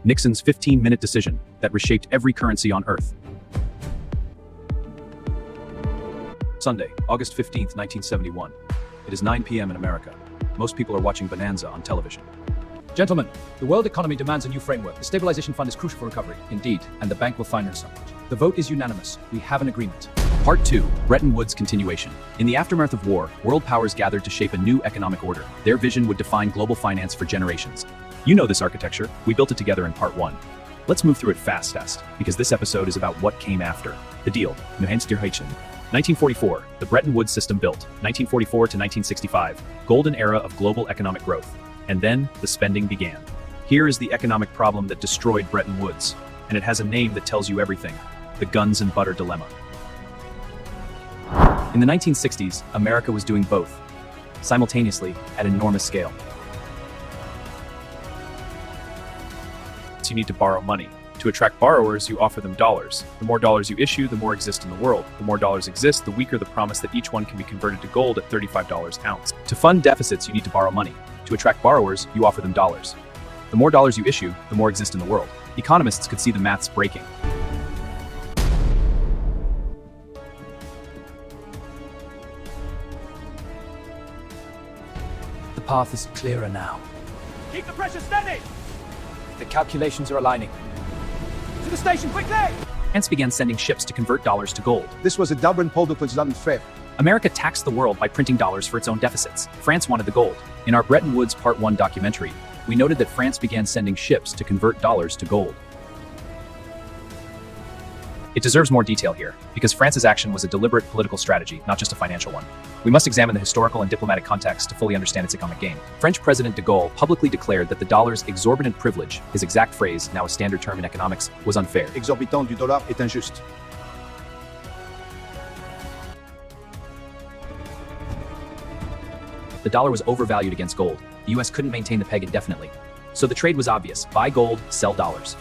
Nixon's 15-minute decision that reshaped every currency on Earth. Sunday, August 15th, 1971. It is 9 p.m. in America. Most people are watching Bonanza on television. Gentlemen, the world economy demands a new framework. The stabilization fund is crucial for recovery. Indeed, and the bank will finance some. The vote is unanimous. We have an agreement. Part 2. Bretton Woods continuation. In the aftermath of war, world powers gathered to shape a new economic order. Their vision would define global finance for generations. You know this architecture. We built it together in Part 1. Let's move through it fast, because this episode is about what came after. The deal. 1944, the Bretton Woods system built. 1944 to 1965, golden era of global economic growth. And then, the spending began. Here is the economic problem that destroyed Bretton Woods, and it has a name that tells you everything: the guns and butter dilemma. In the 1960s, America was doing both, simultaneously, at enormous scale. You need to borrow money. To attract borrowers, you offer them dollars. The more dollars you issue, the more exist in the world. The more dollars exist, the weaker the promise that each one can be converted to gold at $35 ounce. To fund deficits, you need to borrow money. To attract borrowers, you offer them dollars. The more dollars you issue, the more exist in the world. Economists could see the maths breaking. The path is clearer now. Keep the pressure steady! The calculations are aligning. To the station, quickly! France began sending ships to convert dollars to gold. This was a double product was unfair. America taxed the world by printing dollars for its own deficits. France wanted the gold. In our Bretton Woods Part 1 documentary, we noted that France began sending ships to convert dollars to gold. It deserves more detail here, because France's action was a deliberate political strategy, not just a financial one. We must examine the historical and diplomatic context to fully understand its economic game. French President de Gaulle publicly declared that the dollar's exorbitant privilege, his exact phrase, now a standard term in economics, was unfair. Exorbitant du dollar est injuste. The dollar was overvalued against gold. The US couldn't maintain the peg indefinitely. So the trade was obvious: buy gold, sell dollars.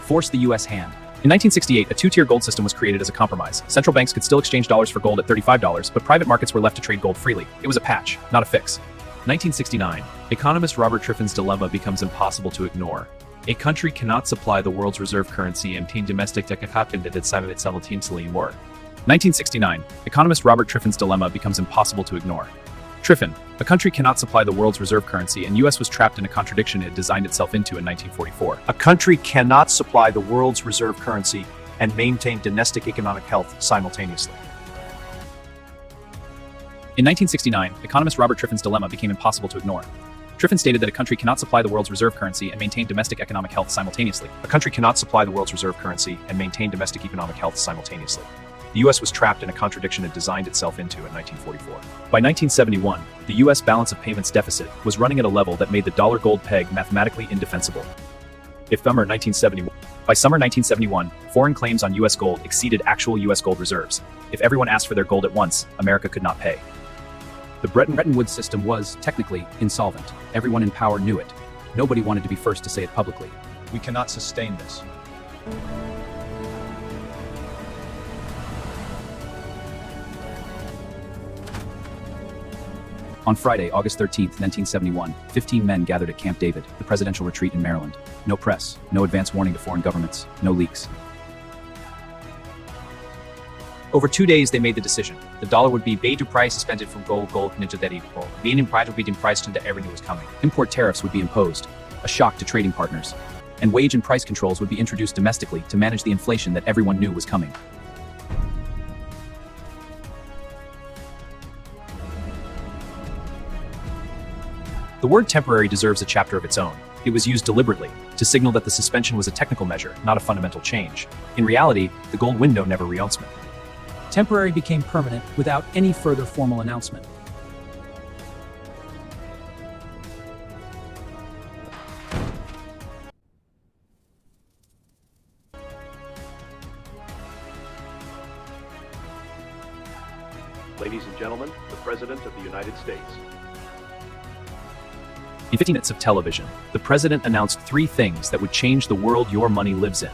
Force the US hand. In 1968, a two-tier gold system was created as a compromise. Central banks could still exchange dollars for gold at $35, but private markets were left to trade gold freely. It was a patch, not a fix. 1969. Economist Robert Triffin's dilemma becomes impossible to ignore. A country cannot supply the world's reserve currency and maintain domestic simultaneously in war. 1969. Economist Robert Triffin's dilemma becomes impossible to ignore. Triffin. A country cannot supply the world's reserve currency, and US was trapped in a contradiction it had designed itself into in 1944. A country cannot supply the world's reserve currency and maintain domestic economic health simultaneously. In 1969, economist Robert Triffin's dilemma became impossible to ignore. Triffin stated that a country cannot supply the world's reserve currency and maintain domestic economic health simultaneously. A country cannot supply the world's reserve currency and maintain domestic economic health simultaneously. The US was trapped in a contradiction it designed itself into in 1944. By 1971, the US balance of payments deficit was running at a level that made the dollar-gold peg mathematically indefensible. By summer 1971, foreign claims on US gold exceeded actual US gold reserves. If everyone asked for their gold at once, America could not pay. The Bretton Woods system was, technically, insolvent. Everyone in power knew it. Nobody wanted to be first to say it publicly. We cannot sustain this. On Friday, August 13th, 1971, 15 men gathered at Camp David, the presidential retreat in Maryland. No press, no advance warning to foreign governments, no leaks. Over 2 days, they made the decision. The dollar would be paid to price suspended from gold into the being in price would be priced into everything was coming. Import tariffs would be imposed, a shock to trading partners. And wage and price controls would be introduced domestically to manage the inflation that everyone knew was coming. The word temporary deserves a chapter of its own. It was used deliberately to signal that the suspension was a technical measure, not a fundamental change. In reality, the gold window never reannouncement. Temporary became permanent without any further formal announcement. Ladies and gentlemen, the President of the United States. In 15 minutes of television, the president announced 3 things that would change the world your money lives in.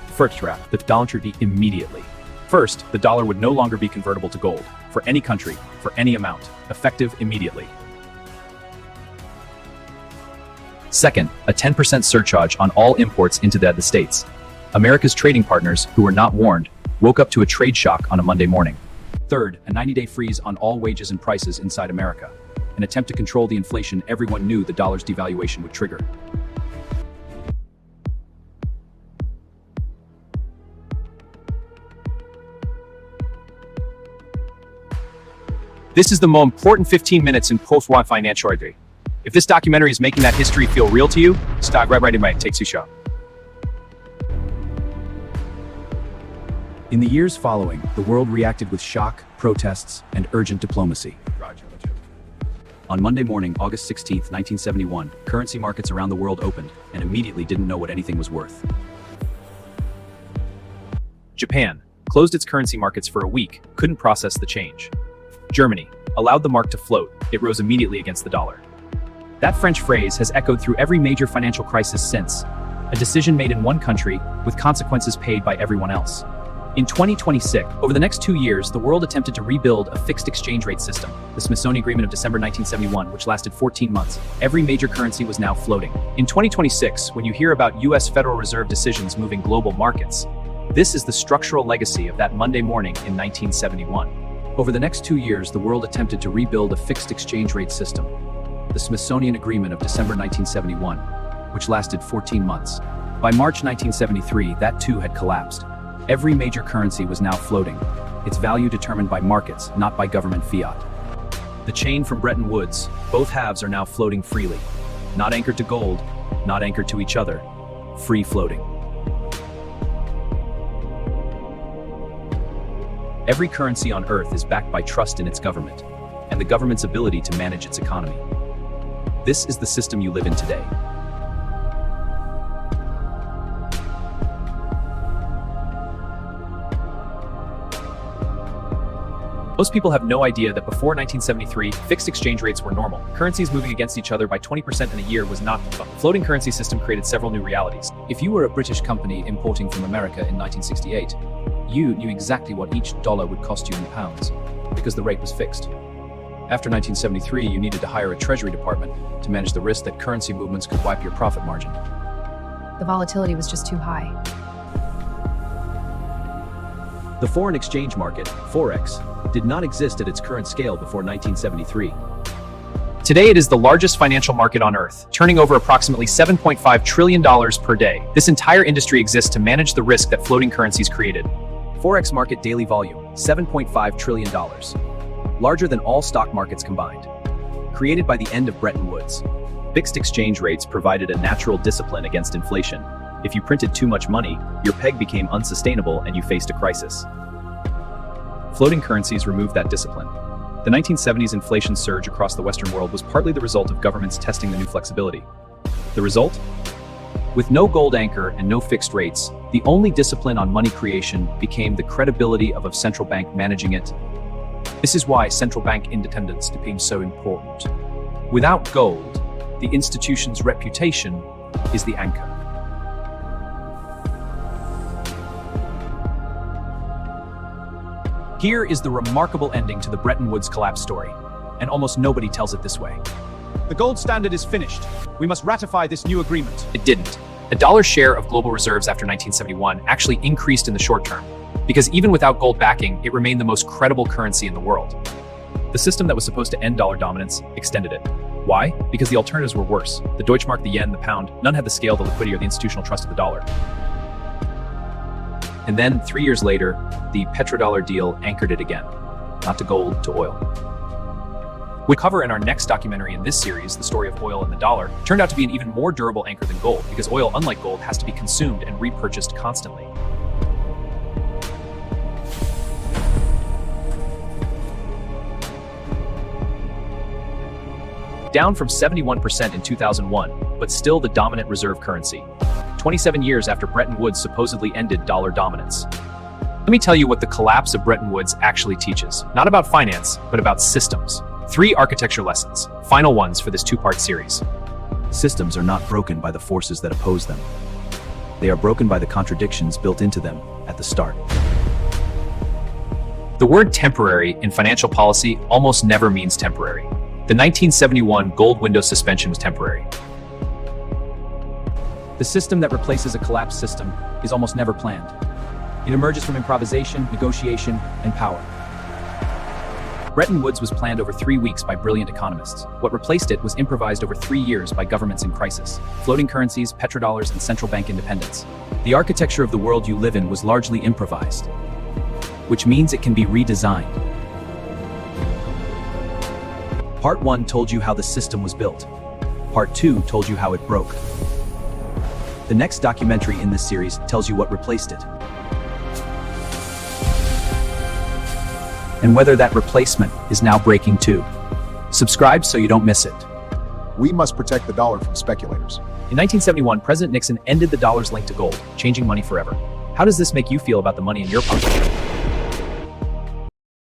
First, the dollar would be immediately. First, the dollar would no longer be convertible to gold, for any country, for any amount, effective immediately. Second, a 10% surcharge on all imports into the States. America's trading partners, who were not warned, woke up to a trade shock on a Monday morning. Third, a 90-day freeze on all wages and prices inside America. An attempt to control the inflation everyone knew the dollar's devaluation would trigger. This is the most important 15 minutes in post-war financial history. If this documentary is making that history feel real to you, start right in my takes you show. In the years following, the world reacted with shock, protests, and urgent diplomacy. On Monday morning, August 16, 1971, currency markets around the world opened and immediately didn't know what anything was worth. Japan closed its currency markets for a week, couldn't process the change. Germany allowed the mark to float. It rose immediately against the dollar. That French phrase has echoed through every major financial crisis since. A decision made in one country with consequences paid by everyone else. In 2026, over the next 2 years, the world attempted to rebuild a fixed exchange rate system, the Smithsonian Agreement of December 1971, which lasted 14 months. Every major currency was now floating. In 2026, when you hear about US Federal Reserve decisions moving global markets, this is the structural legacy of that Monday morning in 1971. Over the next 2 years, the world attempted to rebuild a fixed exchange rate system, the Smithsonian Agreement of December 1971, which lasted 14 months. By March 1973, that too had collapsed. Every major currency was now floating, its value determined by markets, not by government fiat. The chain from Bretton Woods, both halves are now floating freely. Not anchored to gold, not anchored to each other, free floating. Every currency on Earth is backed by trust in its government, and the government's ability to manage its economy. This is the system you live in today. Most people have no idea that before 1973, fixed exchange rates were normal. Currencies moving against each other by 20% in a year was not fun. The floating currency system created several new realities. If you were a British company importing from America in 1968, you knew exactly what each dollar would cost you in pounds, because the rate was fixed. After 1973, you needed to hire a treasury department to manage the risk that currency movements could wipe your profit margin. The volatility was just too high. The foreign exchange market, Forex, did not exist at its current scale before 1973. Today, it is the largest financial market on Earth, turning over approximately $7.5 trillion per day. This entire industry exists to manage the risk that floating currencies created. Forex market daily volume, $7.5 trillion. Larger than all stock markets combined. Created by the end of Bretton Woods. Fixed exchange rates provided a natural discipline against inflation. If you printed too much money, your peg became unsustainable and you faced a crisis. Floating currencies removed that discipline. The 1970s inflation surge across the Western world was partly the result of governments testing the new flexibility. The result? With no gold anchor and no fixed rates, the only discipline on money creation became the credibility of a central bank managing it. This is why central bank independence became so important. Without gold, the institution's reputation is the anchor. Here is the remarkable ending to the Bretton Woods collapse story, and almost nobody tells it this way. The gold standard is finished. We must ratify this new agreement. It didn't. The dollar's share of global reserves after 1971 actually increased in the short term, because even without gold backing, it remained the most credible currency in the world. The system that was supposed to end dollar dominance extended it. Why? Because the alternatives were worse. The Deutschmark, the yen, the pound, none had the scale, the liquidity, or the institutional trust of the dollar. And then, 3 years later, the Petrodollar deal anchored it again. Not to gold, to oil. We cover in our next documentary in this series, the story of oil and the dollar, turned out to be an even more durable anchor than gold, because oil, unlike gold, has to be consumed and repurchased constantly. Down from 71% in 2001, but still the dominant reserve currency. 27 years after Bretton Woods supposedly ended dollar dominance. Let me tell you what the collapse of Bretton Woods actually teaches. Not about finance, but about systems. 3 architecture lessons, final ones for this 2-part series. Systems are not broken by the forces that oppose them. They are broken by the contradictions built into them at the start. The word temporary in financial policy almost never means temporary. The 1971 gold window suspension was temporary. The system that replaces a collapsed system is almost never planned. It emerges from improvisation, negotiation, and power. Bretton Woods was planned over 3 weeks by brilliant economists. What replaced it was improvised over 3 years by governments in crisis. Floating currencies, petrodollars, and central bank independence. The architecture of the world you live in was largely improvised, which means it can be redesigned. Part 1 told you how the system was built. Part 2 told you how it broke. The next documentary in this series tells you what replaced it, and whether that replacement is now breaking too. Subscribe so you don't miss it. We must protect the dollar from speculators. In 1971, President Nixon ended the dollar's link to gold, changing money forever. How does this make you feel about the money in your pocket?